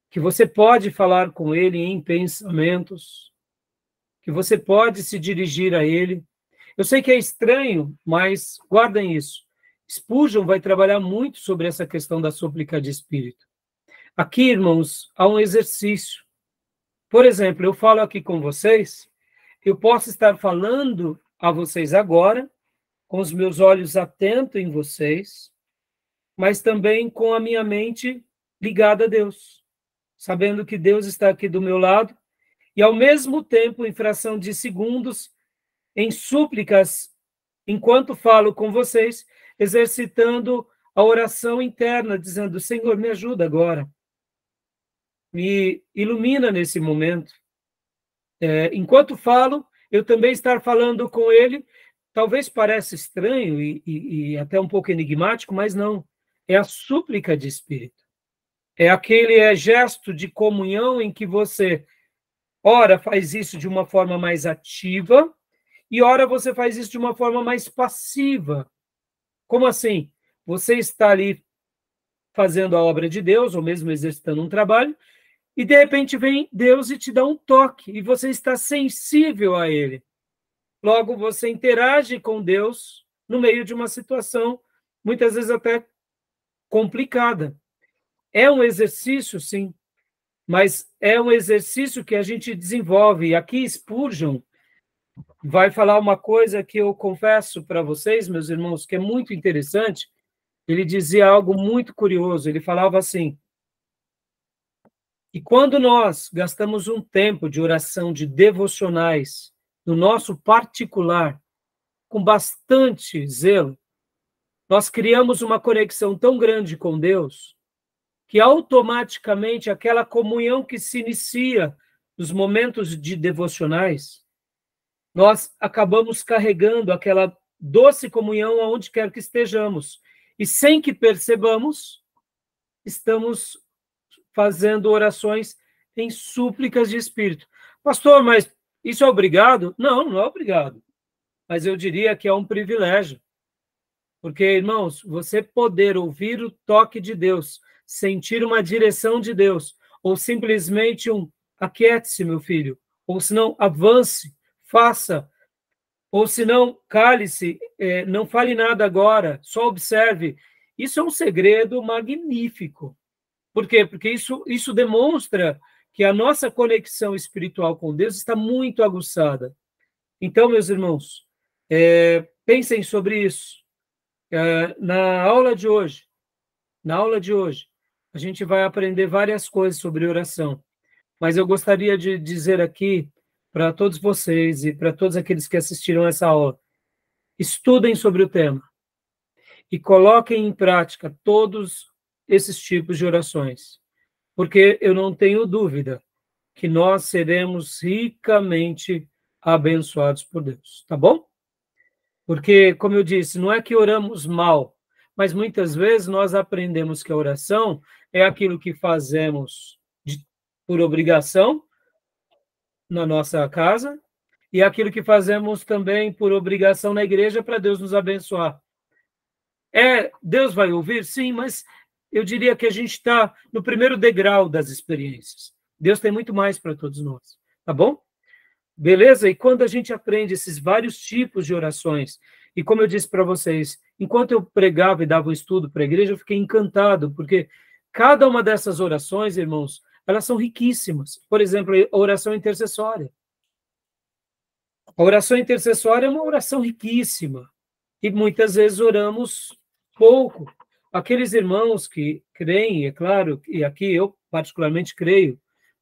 que você pode falar com Ele em pensamentos, que você pode se dirigir a Ele. Eu sei que é estranho, mas guardem isso. Spurgeon vai trabalhar muito sobre essa questão da súplica de espírito. Aqui, irmãos, há um exercício. Por exemplo, eu falo aqui com vocês, eu posso estar falando a vocês agora, com os meus olhos atentos em vocês, mas também com a minha mente ligada a Deus, sabendo que Deus está aqui do meu lado, e ao mesmo tempo, em fração de segundos, em súplicas, enquanto falo com vocês, exercitando a oração interna, dizendo: Senhor, me ajuda agora, me ilumina nesse momento. Enquanto falo, eu também estar falando com Ele. Talvez pareça estranho e até um pouco enigmático, mas não. É a súplica de espírito. É aquele gesto de comunhão em que você, ora, faz isso de uma forma mais ativa e ora você faz isso de uma forma mais passiva. Como assim? Você está ali fazendo a obra de Deus, ou mesmo exercitando um trabalho, e de repente vem Deus e te dá um toque, e você está sensível a Ele. Logo, você interage com Deus no meio de uma situação, muitas vezes até complicada. É um exercício, sim, mas é um exercício que a gente desenvolve. E aqui Spurgeon vai falar uma coisa que eu confesso para vocês, meus irmãos, que é muito interessante. Ele dizia algo muito curioso. Ele falava assim: e quando nós gastamos um tempo de oração, de devocionais, no nosso particular, com bastante zelo, nós criamos uma conexão tão grande com Deus que automaticamente aquela comunhão que se inicia nos momentos de devocionais, nós acabamos carregando aquela doce comunhão aonde quer que estejamos. E sem que percebamos, estamos fazendo orações em súplicas de espírito. Pastor, mas isso é obrigado? Não, não é obrigado. Mas eu diria que é um privilégio. Porque, irmãos, você poder ouvir o toque de Deus, sentir uma direção de Deus, ou simplesmente aquiete-se, meu filho, ou se não, avance, faça, ou se não, cale-se, não fale nada agora, só observe. Isso é um segredo magnífico. Por quê? Porque isso demonstra que a nossa conexão espiritual com Deus está muito aguçada. Então, meus irmãos, pensem sobre isso. Na aula de hoje, a gente vai aprender várias coisas sobre oração, mas eu gostaria de dizer aqui para todos vocês e para todos aqueles que assistiram essa aula: estudem sobre o tema e coloquem em prática todos esses tipos de orações, porque eu não tenho dúvida que nós seremos ricamente abençoados por Deus, tá bom? Porque, como eu disse, não é que oramos mal, mas muitas vezes nós aprendemos que a oração é aquilo que fazemos por obrigação na nossa casa e aquilo que fazemos também por obrigação na igreja para Deus nos abençoar. Deus vai ouvir? Sim, mas eu diria que a gente está no primeiro degrau das experiências. Deus tem muito mais para todos nós, tá bom? Beleza? E quando a gente aprende esses vários tipos de orações, e como eu disse para vocês, enquanto eu pregava e dava um estudo para a igreja, eu fiquei encantado, porque cada uma dessas orações, irmãos, elas são riquíssimas. Por exemplo, a oração intercessória. A oração intercessória é uma oração riquíssima, e muitas vezes oramos pouco. Aqueles irmãos que creem, é claro, e aqui eu particularmente creio,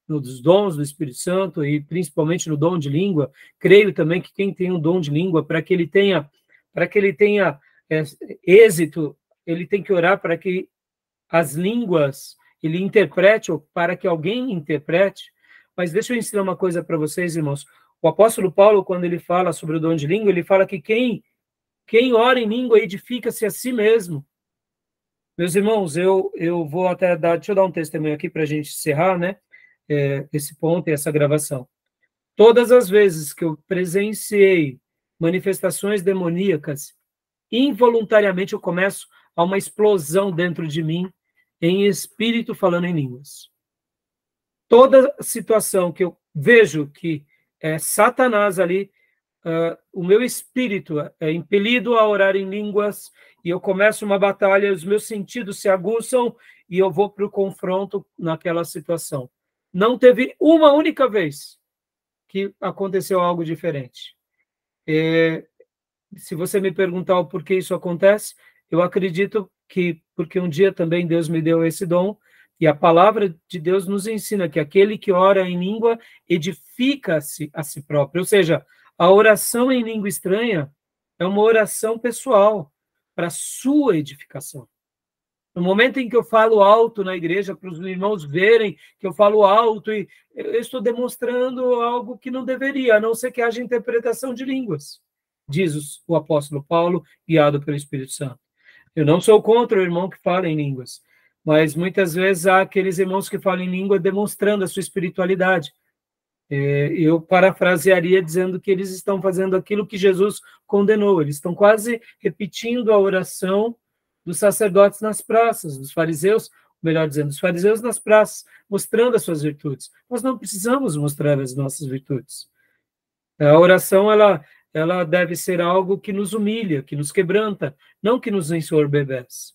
nos dons do Espírito Santo e principalmente no dom de língua, creio também que quem tem um dom de língua, para que ele tenha êxito, ele tem que orar para que as línguas ele interprete, ou para que alguém interprete, Mas deixa eu ensinar uma coisa para vocês, irmãos. O apóstolo Paulo, quando ele fala sobre o dom de língua, ele fala que quem ora em língua edifica-se a si mesmo. Meus irmãos, eu vou até deixa eu dar um testemunho aqui para a gente encerrar, né? Esse ponto e essa gravação. Todas as vezes que eu presenciei manifestações demoníacas, involuntariamente eu começo a uma explosão dentro de mim, em espírito falando em línguas. Toda situação que eu vejo que é Satanás ali, o meu espírito é impelido a orar em línguas, e eu começo uma batalha, os meus sentidos se aguçam, e eu vou para o confronto naquela situação. Não teve uma única vez que aconteceu algo diferente. Se você me perguntar o porquê isso acontece, eu acredito que porque um dia também Deus me deu esse dom, e a palavra de Deus nos ensina que aquele que ora em língua edifica-se a si próprio. Ou seja, a oração em língua estranha é uma oração pessoal para a sua edificação. No momento em que eu falo alto na igreja, para os irmãos verem que eu falo alto, e eu estou demonstrando algo que não deveria, a não ser que haja interpretação de línguas, diz o apóstolo Paulo, guiado pelo Espírito Santo. Eu não sou contra o irmão que fala em línguas, mas muitas vezes há aqueles irmãos que falam em língua demonstrando a sua espiritualidade. Eu parafrasearia dizendo que eles estão fazendo aquilo que Jesus condenou, eles estão quase repetindo a oração dos sacerdotes nas praças, dos fariseus, melhor dizendo, dos fariseus nas praças, mostrando as suas virtudes. Nós não precisamos mostrar as nossas virtudes. A oração, ela deve ser algo que nos humilha, que nos quebranta, não que nos ensoberbece,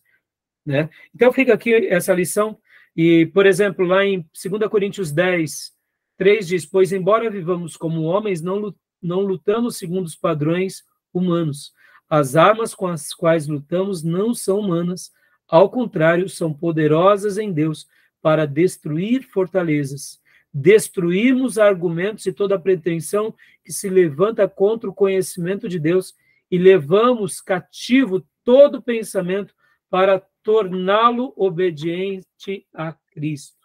né? Então fica aqui essa lição, e, por exemplo, lá em 2 Coríntios 10, 3 diz, pois embora vivamos como homens, não lutamos segundo os padrões humanos. As armas com as quais lutamos não são humanas, ao contrário, são poderosas em Deus para destruir fortalezas, destruirmos argumentos e toda pretensão que se levanta contra o conhecimento de Deus e levamos cativo todo pensamento para torná-lo obediente a Cristo.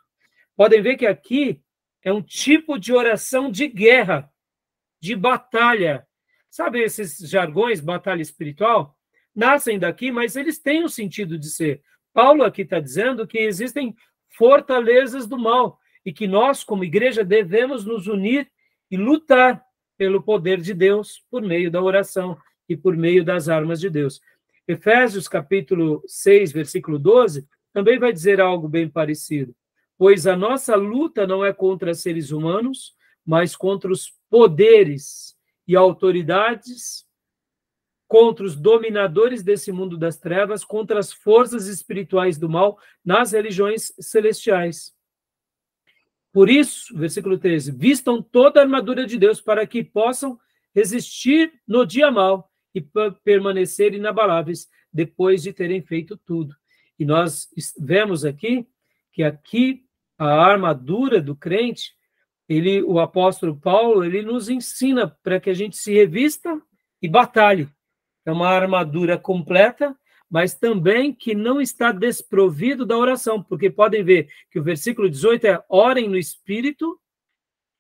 Podem ver que aqui é um tipo de oração de guerra, de batalha. Sabe esses jargões, batalha espiritual? Nascem daqui, mas eles têm um sentido de ser. Paulo aqui está dizendo que existem fortalezas do mal e que nós, como igreja, devemos nos unir e lutar pelo poder de Deus por meio da oração e por meio das armas de Deus. Efésios capítulo 6, versículo 12, também vai dizer algo bem parecido. Pois a nossa luta não é contra seres humanos, mas contra os poderes e autoridades, contra os dominadores desse mundo das trevas, contra as forças espirituais do mal nas religiões celestiais. Por isso, versículo 13, vistam toda a armadura de Deus para que possam resistir no dia mau e permanecer inabaláveis depois de terem feito tudo. E nós vemos aqui que a armadura do crente, o apóstolo Paulo, ele nos ensina para que a gente se revista e batalhe. É uma armadura completa, mas também que não está desprovido da oração, porque podem ver que o versículo 18 é orem no Espírito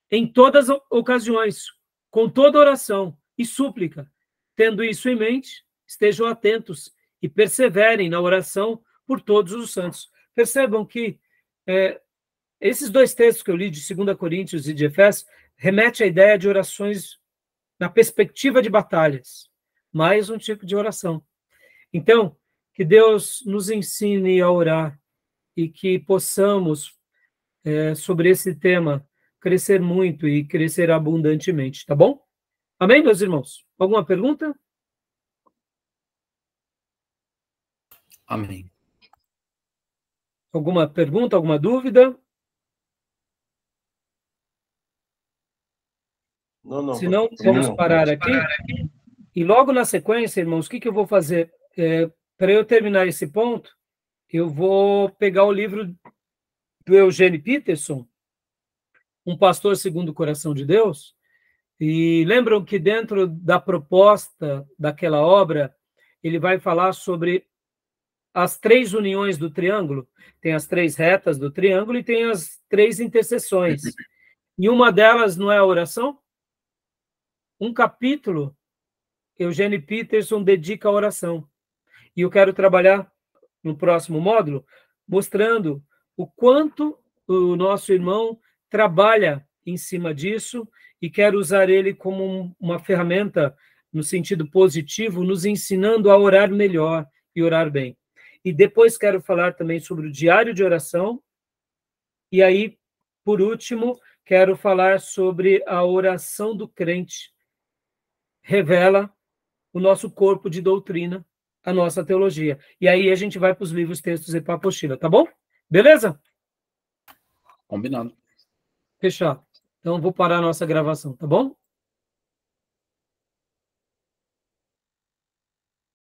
em todas as ocasiões, com toda oração e súplica. Tendo isso em mente, estejam atentos e perseverem na oração por todos os santos. Percebam que esses dois textos que eu li de 2 Coríntios e de Efésios remetem à ideia de orações na perspectiva de batalhas, mais um tipo de oração. Então, que Deus nos ensine a orar e que possamos, sobre esse tema, crescer muito e crescer abundantemente, tá bom? Amém, meus irmãos? Alguma pergunta? Amém. Alguma pergunta, alguma dúvida? Não. Se não, vamos parar aqui. E logo na sequência, irmãos, o que eu vou fazer? Para eu terminar esse ponto, eu vou pegar o livro do Eugene Peterson, Um Pastor Segundo o Coração de Deus, e lembram que dentro da proposta daquela obra, ele vai falar sobre as 3 uniões do triângulo. Tem as 3 retas do triângulo e tem as 3 interseções. E uma delas não é a oração? Um capítulo, Eugene Peterson dedica à oração. E eu quero trabalhar no próximo módulo, mostrando o quanto o nosso irmão trabalha em cima disso e quero usar ele como uma ferramenta no sentido positivo, nos ensinando a orar melhor e orar bem. E depois quero falar também sobre o diário de oração. E aí, por último, quero falar sobre a oração do crente. Revela o nosso corpo de doutrina, a nossa teologia. E aí a gente vai para os livros, textos e para a apostila, tá bom? Beleza? Combinado. Fechado. Então, vou parar a nossa gravação, tá bom?